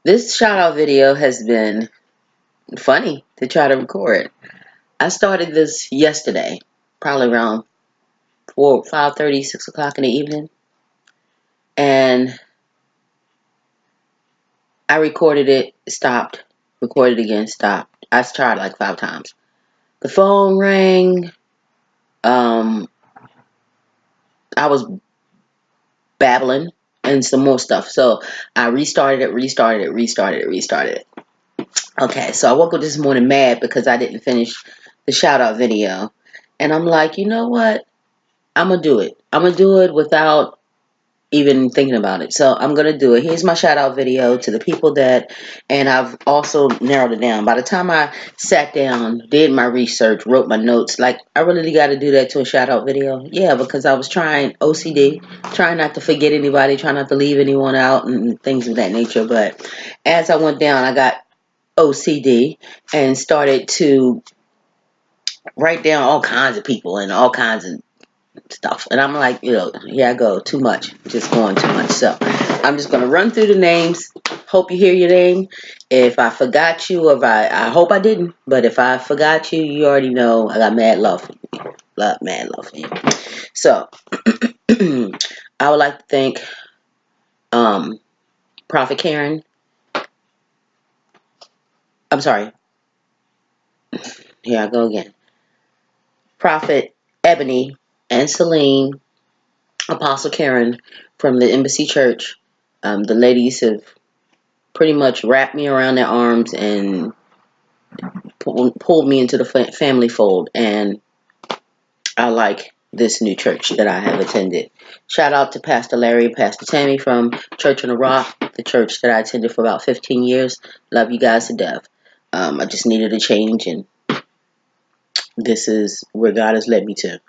This shout out video has been funny to try to record. I started this yesterday, probably around 5:30, 6 o'clock in the evening, and I recorded it, stopped, recorded again, stopped. I tried like 5 times. The phone rang. Um, I was babbling and some more stuff, so I restarted it. Okay, so I woke up this morning mad because I didn't finish the shout out video, and I'm like, you know what? I'm gonna do it. I'm gonna do it without even thinking about it. So I'm gonna do it. Here's my shout out video to the people that, and I've also narrowed it down. By the time I sat down, did my research, wrote my notes, like I really got to do that to a shout out video. Yeah, because I was trying OCD, trying not to forget anybody, trying not to leave anyone out and things of that nature. But as I went down, I got OCD and started to write down all kinds of people and all kinds of stuff. And I'm like, here I go, too much, just going too much. So I'm just going to run through the names. Hope you hear your name. If I forgot you, or if I hope I didn't, but if I forgot you, you already know I got mad love for you. Mad love for you. So I would like to thank Prophet Karen. I'm sorry. Here I go again. Prophet Ebony and Celine, Apostle Karen from the Embassy Church. The ladies have pretty much wrapped me around their arms and pulled me into the family fold. And I like this new church that I have attended. Shout out to Pastor Larry, Pastor Tammy from Church on the Rock, the church that I attended for about 15 years. Love you guys to death. I just needed a change, and this is where God has led me to.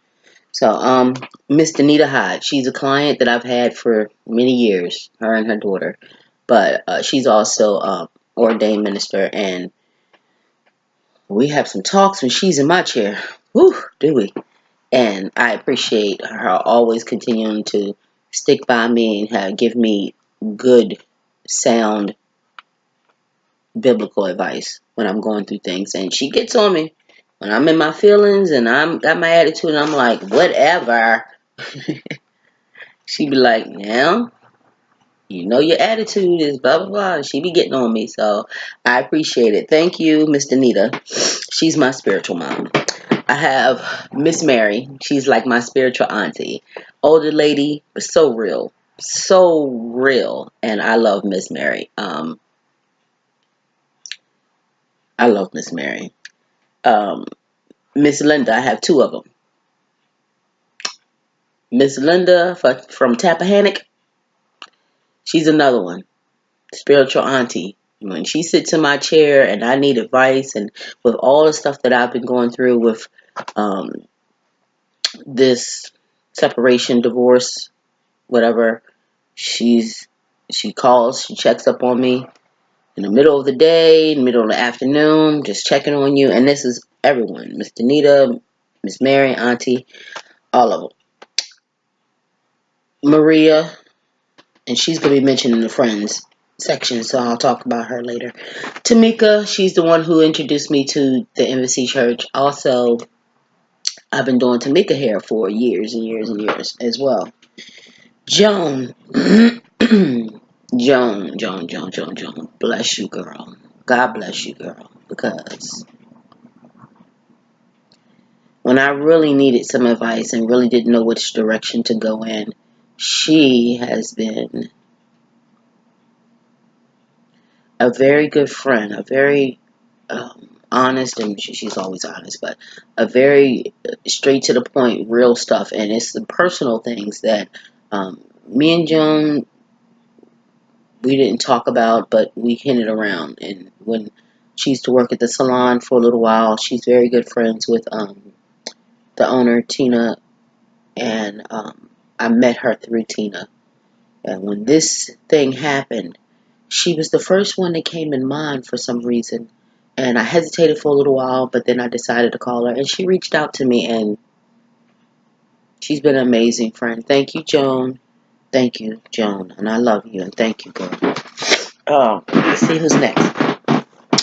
So, Miss Danita Hyde, she's a client that I've had for many years, her and her daughter. But she's also ordained minister, and we have some talks when she's in my chair. Whew, do we? And I appreciate her always continuing to stick by me and give me good, sound, biblical advice when I'm going through things. And she gets on me when I'm in my feelings and I'm got my attitude, and I'm like, whatever. She be like, now, you know your attitude is blah, blah, blah. And she be getting on me. So I appreciate it. Thank you, Miss Danita. She's my spiritual mom. I have Miss Mary. She's like my spiritual auntie. Older lady, but so real. So real. And I love Miss Mary. I love Miss Mary. Miss Linda, I have two of them. Miss Linda from Tappahannock. She's another one. Spiritual auntie. When she sits in my chair and I need advice, and with all the stuff that I've been going through with this separation, divorce, whatever, she calls, she checks up on me in the middle of the day, in the middle of the afternoon, just checking on you. And this is everyone. Miss Danita, Miss Mary, Auntie, all of them. Maria, and she's going to be mentioned in the friends section, so I'll talk about her later. Tamika, she's the one who introduced me to the Embassy Church. Also, I've been doing Tamika hair for years and years and years as well. Joan. Joan. Bless you, girl. God bless you, girl. Because when I really needed some advice and really didn't know which direction to go in, she has been a very good friend, a very honest, and she's always honest, but a very straight to the point, real stuff. And it's the personal things that me and Joan, we didn't talk about, but we hinted around. And when she used to work at the salon for a little while, she's very good friends with the owner, Tina, and I met her through Tina. And when this thing happened, she was the first one that came in mind for some reason. And I hesitated for a little while, but then I decided to call her. And she reached out to me, and she's been an amazing friend. Thank you, Joan. Thank you, Joan. And I love you, and thank you, girl. Let's see who's next.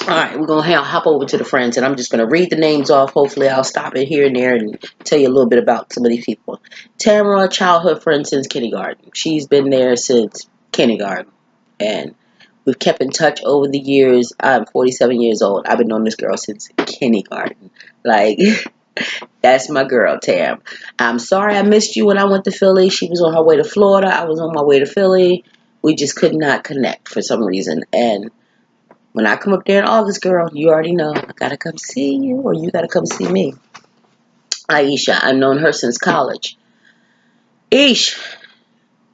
All right, we're going to hop over to the friends, and I'm just going to read the names off. Hopefully, I'll stop it here and there and tell you a little bit about some of these people. Tamara, childhood friend since kindergarten. She's been there since kindergarten, and we've kept in touch over the years. I'm 47 years old. I've been knowing this girl since kindergarten. Like, that's my girl, Tam. I'm sorry I missed you when I went to Philly. She was on her way to Florida. I was on my way to Philly. We just could not connect for some reason, and when I come up there in August, girl, you already know. I gotta come see you, or you gotta come see me. Aisha, I've known her since college. Ish,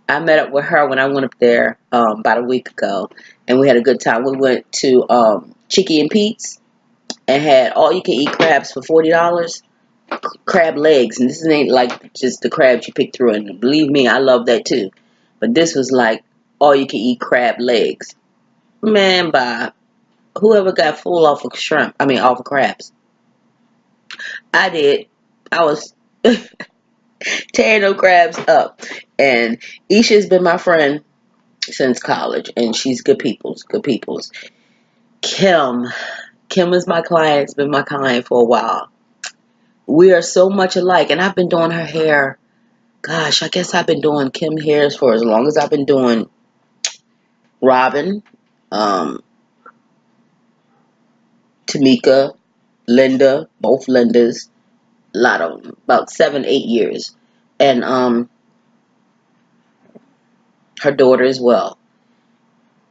I met up with her when I went up there about a week ago, and we had a good time. We went to Chicky and Pete's and had all-you-can-eat crabs for $40. Crab legs, and this ain't like just the crabs you pick through. And believe me, I love that too. But this was like all-you-can-eat crab legs. Man, bye. Whoever got full off of shrimp, off of crabs. I did. I was tearing those crabs up. And Isha's been my friend since college, and she's good people's. Good people's. Kim. Kim is my client. Has been my client for a while. We are so much alike, and I've been doing her hair. Gosh, I guess I've been doing Kim hairs for as long as I've been doing Robin, Tamika, Linda, both Lindas. A lot of them, about 7, 8 years, and her daughter as well.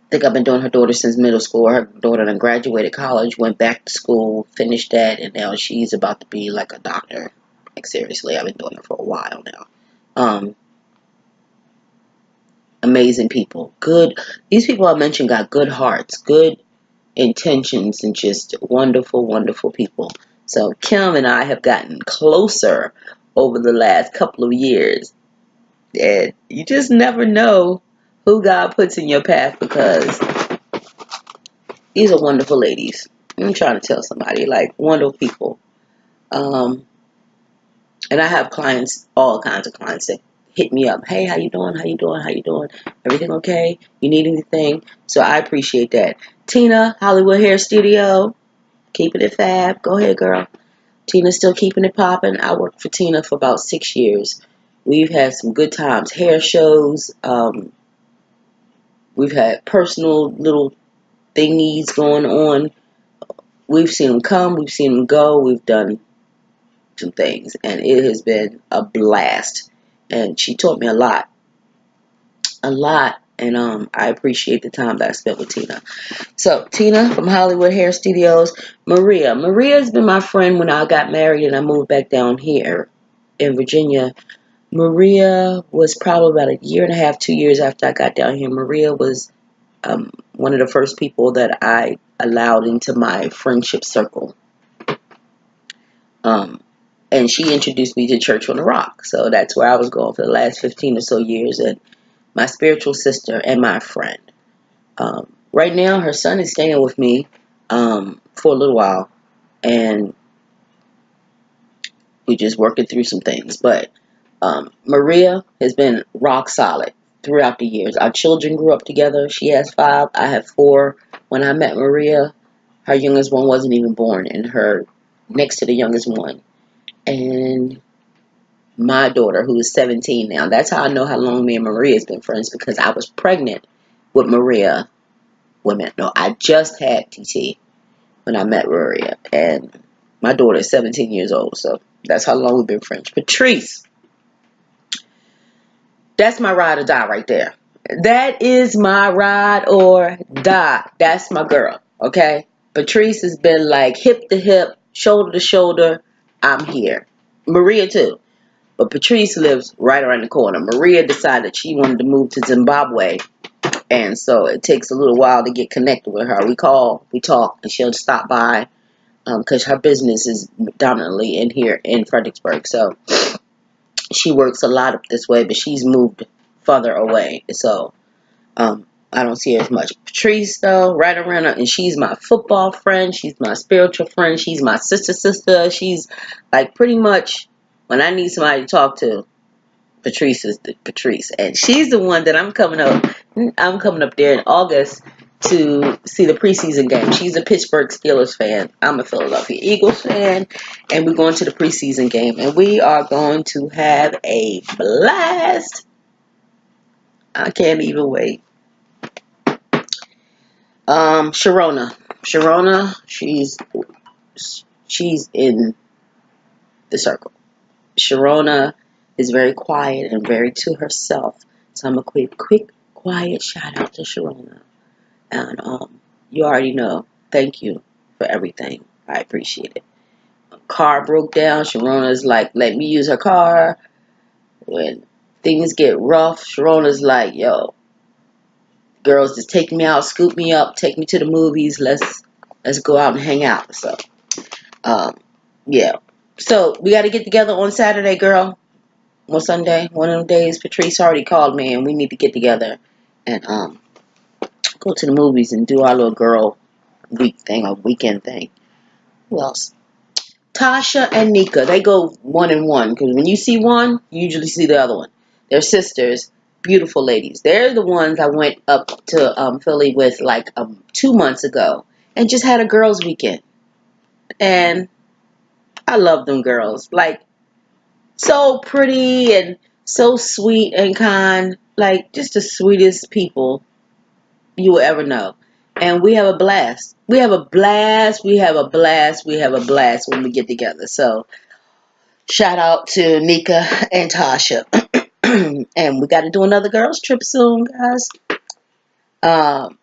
I think I've been doing her daughter since middle school. Her daughter then graduated college, went back to school, finished that, and now she's about to be like a doctor. Like seriously, I've been doing it for a while now. Amazing people. Good. These people I mentioned got good hearts, good intentions, and just wonderful, wonderful people. So Kim and I have gotten closer over the last couple of years. And you just never know who God puts in your path, because these are wonderful ladies. I'm trying to tell somebody, like, wonderful people. And I have clients, all kinds of clients that hit me up. Hey, how you doing? How you doing? How you doing? Everything okay? You need anything? So I appreciate that. Tina, Hollywood Hair Studio, keeping it fab. Go ahead, girl. Tina's still keeping it popping. I worked for Tina for about 6 years. We've had some good times. Hair shows. We've had personal little thingies going on. We've seen them come. We've seen them go. We've done some things, and it has been a blast. And she taught me a lot, and I appreciate the time that I spent with Tina. So Tina from Hollywood Hair Studios. Maria's been my friend when I got married and I moved back down here in Virginia. Maria was probably about a year and a half, 2 years after I got down here. Maria was one of the first people that I allowed into my friendship circle. And she introduced me to Church on the Rock. So that's where I was going for the last 15 or so years. And my spiritual sister and my friend. Right now, her son is staying with me for a little while. And we're just working through some things. But Maria has been rock solid throughout the years. Our children grew up together. She has 5. I have 4. When I met Maria, her youngest one wasn't even born. And her next to the youngest one. And my daughter, who is 17 now. That's how I know how long me and Maria has been friends, because I was pregnant with Maria. No, I just had TT when I met Maria. And my daughter is 17 years old, so that's how long we've been friends. Patrice. That's my ride or die right there. That is my ride or die. That's my girl, okay? Patrice has been like hip to hip, shoulder to shoulder. I'm here. Maria too. But Patrice lives right around the corner. Maria decided she wanted to move to Zimbabwe. And so it takes a little while to get connected with her. We call, we talk, and she'll stop by because her business is dominantly in here in Fredericksburg. So she works a lot up this way, but she's moved further away. So I don't see her as much. Patrice, though, right around her, and she's my football friend. She's my spiritual friend. She's my sister. She's like pretty much when I need somebody to talk to, Patrice is Patrice, and she's the one that I'm coming up there in August to see the preseason game. She's a Pittsburgh Steelers fan. I'm a Philadelphia Eagles fan. And we're going to the preseason game. And we are going to have a blast. I can't even wait. Sharona, she's in the circle. Sharona is very quiet and very to herself. So I'm a quick, quiet shout out to Sharona. And you already know. Thank you for everything. I appreciate it. Car broke down. Sharona's like, let me use her car. When things get rough, Sharona's like, yo, girls, just take me out, scoop me up, take me to the movies. Let's go out and hang out. So, yeah. So we got to get together on Saturday, girl. Or Sunday, one of them days. Patrice already called me, and we need to get together and go to the movies and do our little girl week thing or weekend thing. Who else? Tasha and Nika, they go one and one because when you see one, you usually see the other one. They're sisters, beautiful ladies. They're the ones I went up to Philly with like 2 months ago and just had a girls' weekend. And I love them girls. Like, so pretty and so sweet and kind. Like, just the sweetest people you will ever know. And we have a blast. We have a blast. We have a blast. We have a blast when we get together. So, shout out to Nika and Tasha. And we got to do another girls trip soon, guys. Um,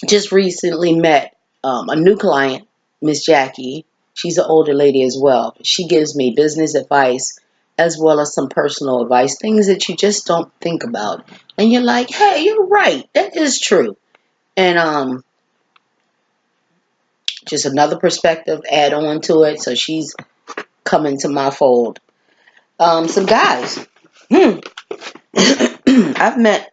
just recently met a new client, Miss Jackie. She's an older lady as well. She gives me business advice as well as some personal advice, things that you just don't think about. And you're like, hey, you're right. That is true. And just another perspective add on to it. So she's coming to my fold. Some guys. I've met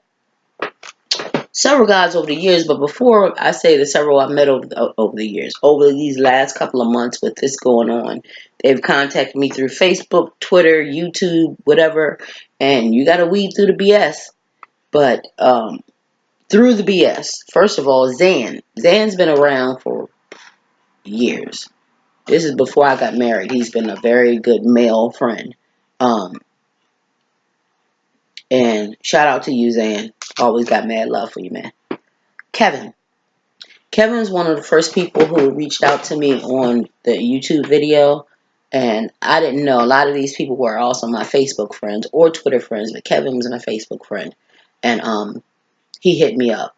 several guys over the years, but before I say the several I've met over the years, over these last couple of months with this going on, they've contacted me through Facebook, Twitter, YouTube, whatever, and you got to weed through the BS. But through the BS, first of all, Zan's been around for years. This is before I got married. He's been a very good male friend. And shout out to you, Zan. Always got mad love for you, man. Kevin. Kevin is one of the first people who reached out to me on the YouTube video. And I didn't know. A lot of these people were also my Facebook friends or Twitter friends. But Kevin was my Facebook friend. And he hit me up.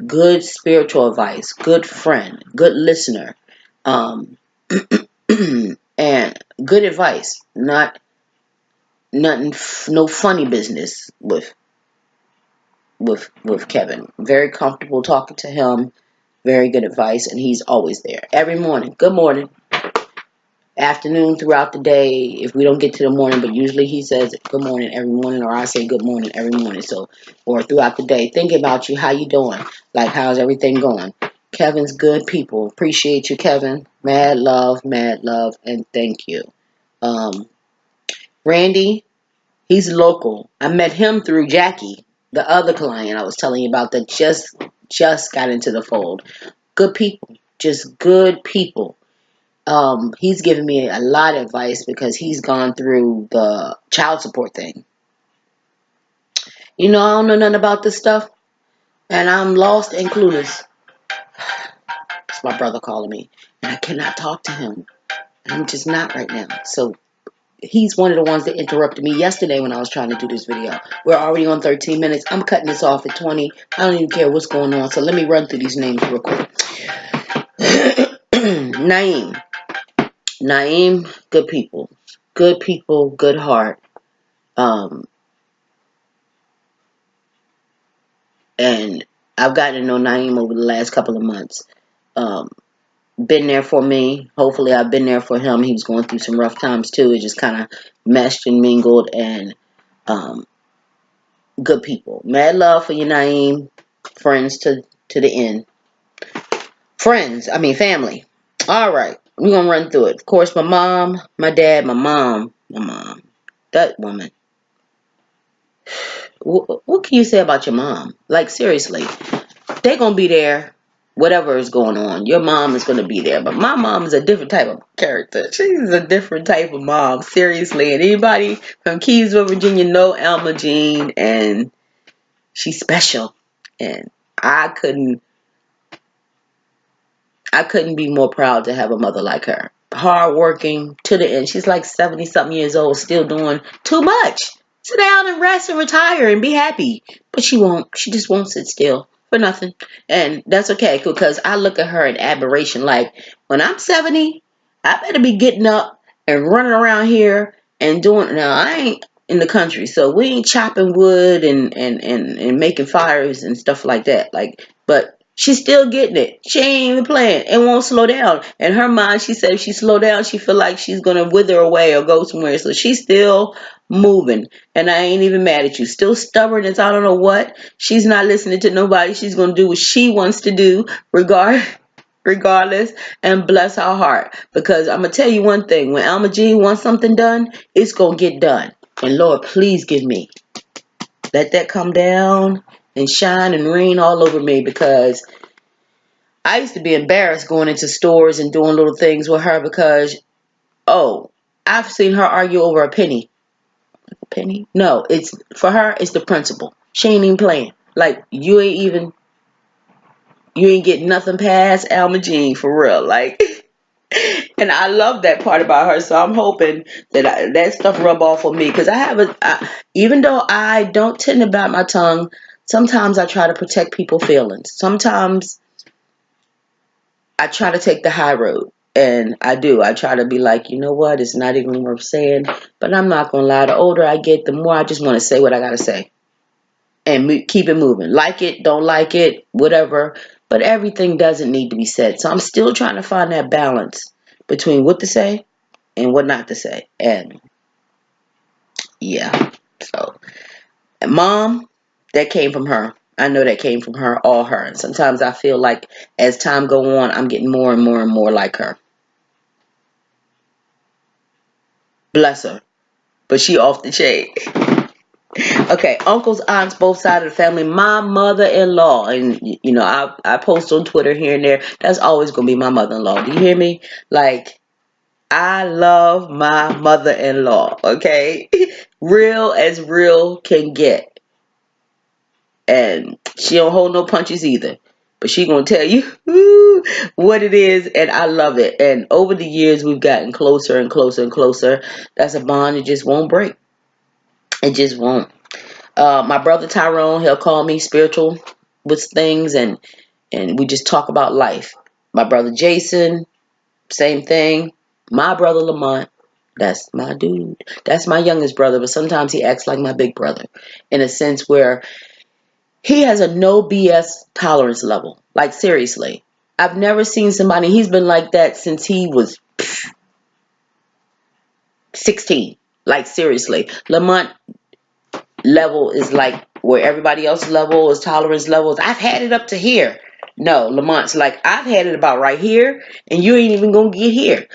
Good spiritual advice. Good friend. Good listener. And good advice. No funny business with Kevin. Very comfortable talking to him. Very good advice, and he's always there. Every morning. Good morning. Afternoon, throughout the day. If we don't get to the morning, but usually he says good morning every morning, or I say good morning every morning. So, or throughout the day. Thinking about you. How you doing? Like, how's everything going? Kevin's good people. Appreciate you, Kevin. Mad love, and thank you. Randy, he's local. I met him through Jackie, the other client I was telling you about that just got into the fold. Good people. Just good people. He's given me a lot of advice because he's gone through the child support thing. You know, I don't know nothing about this stuff, and I'm lost and clueless. It's my brother calling me, and I cannot talk to him. I'm just not right now. So he's one of the ones that interrupted me yesterday when I was trying to do this video. We're already on 13 minutes. I'm cutting this off at 20. I don't even care what's going on. So let me run through these names real quick. Naeem, good people. Good people, good heart. And I've gotten to know Naeem over the last couple of months. Been there for me. Hopefully I've been there for him. He was going through some rough times too. It just kind of meshed and mingled, and good people. Mad love for you, Naeem. Friends to the end. Family. All right. We're going to run through it. Of course, my mom, my dad, my mom. That woman. What can you say about your mom? Like, seriously. They're going to be there. Whatever is going on, your mom is going to be there. But my mom is a different type of character. She's a different type of mom, seriously. And anybody from Keysville, Virginia know Alma Jean, and she's special. And I couldn't be more proud to have a mother like her. Hardworking to the end. She's like 70-something years old, still doing too much. Sit down and rest and retire and be happy. But she won't. She just won't sit still for nothing. And that's okay, because I look at her in admiration. Like, when I'm 70, I better be getting up and running around here and doing. Now, I ain't in the country, so we ain't chopping wood and making fires and stuff like that. But she's still getting it. She ain't even playing. It won't slow down. In her mind, she said if she slow down, she feel like she's going to wither away or go somewhere. So she's still moving. And I ain't even mad at you. Still stubborn as I don't know what. She's not listening to nobody. She's going to do what she wants to do regardless. And bless her heart. Because I'm going to tell you one thing. When Alma Jean wants something done, it's going to get done. And Lord, please give me. Let that come down and shine and rain all over me, because I used to be embarrassed going into stores and doing little things with her because, I've seen her argue over a penny. A penny? No, it's for her, it's the principle. She ain't even playing. Like, you ain't getting nothing past Alma Jean for real. Like, and I love that part about her. So I'm hoping that that stuff rub off on me, because even though I don't tend to bite my tongue, sometimes I try to protect people's feelings. Sometimes I try to take the high road. And I do. I try to be like, you know what? It's not even worth saying. But I'm not going to lie. The older I get, the more I just want to say what I got to say. And keep it moving. Like it, don't like it, whatever. But everything doesn't need to be said. So I'm still trying to find that balance between what to say and what not to say. And yeah. So, and Mom, that came from her. I know that came from her, all her. And sometimes I feel like as time go on, I'm getting more and more and more like her. Bless her. But she off the chain. Okay, uncles, aunts, both sides of the family. My mother-in-law, and you know, I post on Twitter here and there. That's always gonna be my mother-in-law. Do you hear me? Like, I love my mother-in-law. Okay, real as real can get, and she don't hold no punches either. But she gonna tell you what it is, and I love it. And over the years, we've gotten closer and closer and closer. That's a bond that just won't break. It just won't. My brother Tyrone, he'll call me spiritual with things, and we just talk about life. My brother Jason, same thing. My brother Lamont, that's my dude. That's my youngest brother, but sometimes he acts like my big brother in a sense where he has a no BS tolerance level. Like, seriously. I've never seen somebody, he's been like that since he was 16. Like, seriously. Lamont level is like where everybody else's level is tolerance levels. I've had it up to here. No, Lamont's like, I've had it about right here, and you ain't even gonna get here.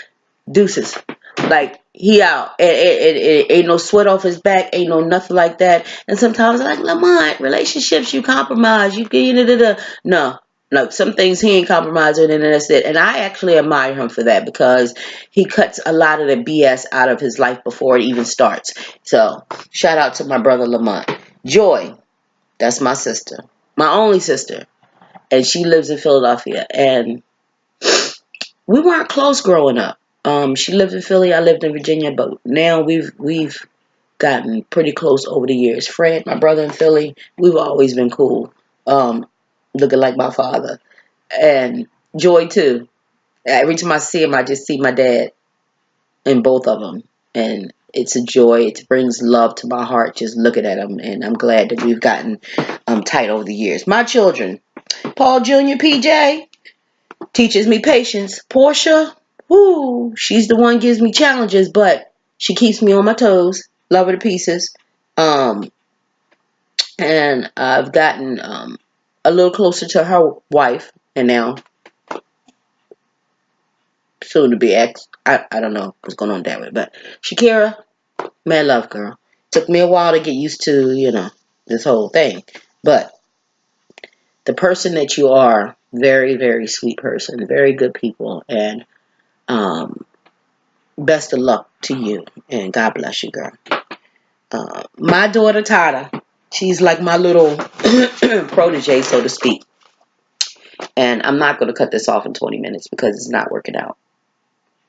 Deuces. Like, he out. Ain't no sweat off his back. Ain't no nothing like that. And sometimes I'm like, Lamont, relationships, you compromise. You get no. No, some things he ain't compromising, and that's it. And I actually admire him for that, because he cuts a lot of the BS out of his life before it even starts. So, shout out to my brother Lamont. Joy, that's my sister. My only sister. And she lives in Philadelphia. And we weren't close growing up. She lived in Philly, I lived in Virginia, but now we've gotten pretty close over the years. Fred, my brother in Philly, we've always been cool. Looking like my father. And Joy too. Every time I see him, I just see my dad in both of them. And it's a joy. It brings love to my heart just looking at him. And I'm glad that we've gotten tight over the years. My children, Paul Jr., PJ, teaches me patience. Portia, whoo, she's the one gives me challenges, but she keeps me on my toes. Love her to pieces. And I've gotten a little closer to her wife, and now soon to be ex. I don't know what's going on that way, but Shakira, man, love girl. Took me a while to get used to, this whole thing, but the person that you are, very, very sweet person, very good people, and um, best of luck to you, and God bless you, girl. My daughter Tata, she's like my little protege, so to speak. And I'm not going to cut this off in 20 minutes because it's not working out.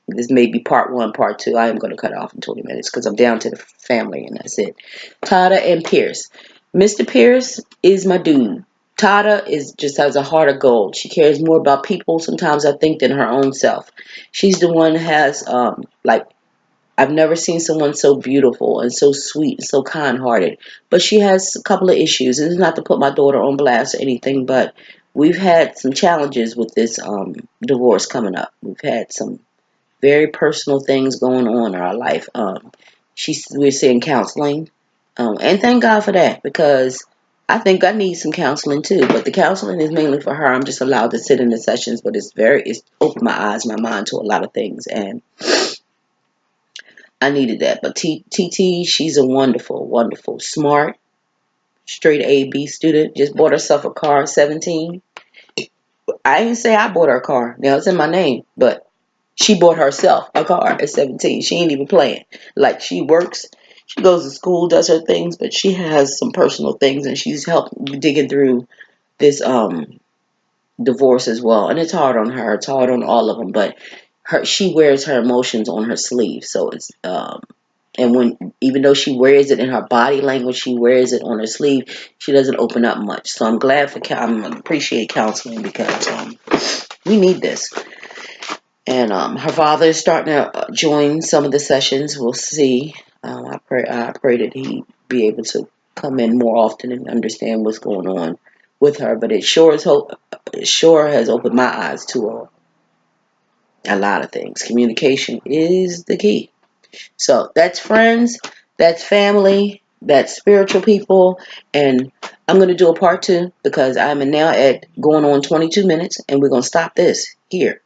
This may be part one, part two. I am going to cut it off in 20 minutes because I'm down to the family and that's it. Tata and Pierce. Mr. Pierce is my dude. Tata is just has a heart of gold. She cares more about people sometimes I think than her own self. She's the one who has like I've never seen someone so beautiful and so sweet and so kind-hearted. But she has a couple of issues. This is not to put my daughter on blast or anything, but we've had some challenges with this divorce coming up. We've had some very personal things going on in our life. We're seeing counseling, and thank God for that because I think I need some counseling too. But the counseling is mainly for her. I'm just allowed to sit in the sessions, but it's opened my eyes, my mind to a lot of things, and I needed that. But TT, she's a wonderful, wonderful, smart, straight A B student. Just bought herself a car, 17. I didn't say I bought her a car. Now it's in my name, but she bought herself a car at 17. She ain't even playing. Like she works, she goes to school, does her things, but she has some personal things, and she's helped digging through this divorce as well. And it's hard on her. It's hard on all of them, but she wears her emotions on her sleeve. So it's and when even though she wears it in her body language, she wears it on her sleeve. She doesn't open up much. So I'm glad for I appreciate counseling because we need this. And her father is starting to join some of the sessions. We'll see. I pray that he be able to come in more often and understand what's going on with her. But it sure has opened my eyes to a lot of things. Communication is the key. So that's friends, that's family, that's spiritual people, and I'm going to do a part two because I'm now at going on 22 minutes, and we're going to stop this here.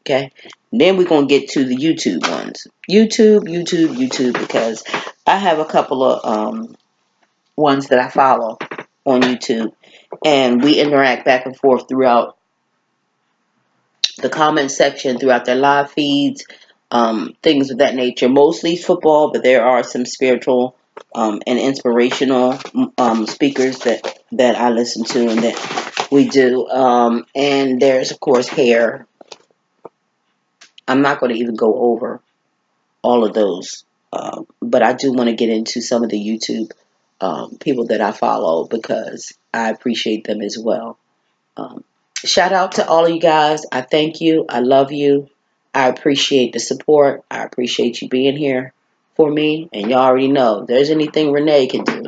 Okay. And then we're going to get to the YouTube ones. YouTube, because I have a couple of ones that I follow on YouTube, and we interact back and forth throughout the comment section, throughout their live feeds, things of that nature. Mostly football, but there are some spiritual and inspirational speakers that I listen to and that we do. And there's, of course, hair. I'm not going to even go over all of those, but I do want to get into some of the YouTube people that I follow because I appreciate them as well. Um, Shout out to all of you guys. I thank you. I love you. I appreciate the support. I appreciate you being here for me. And you already know if there's anything Renee can do,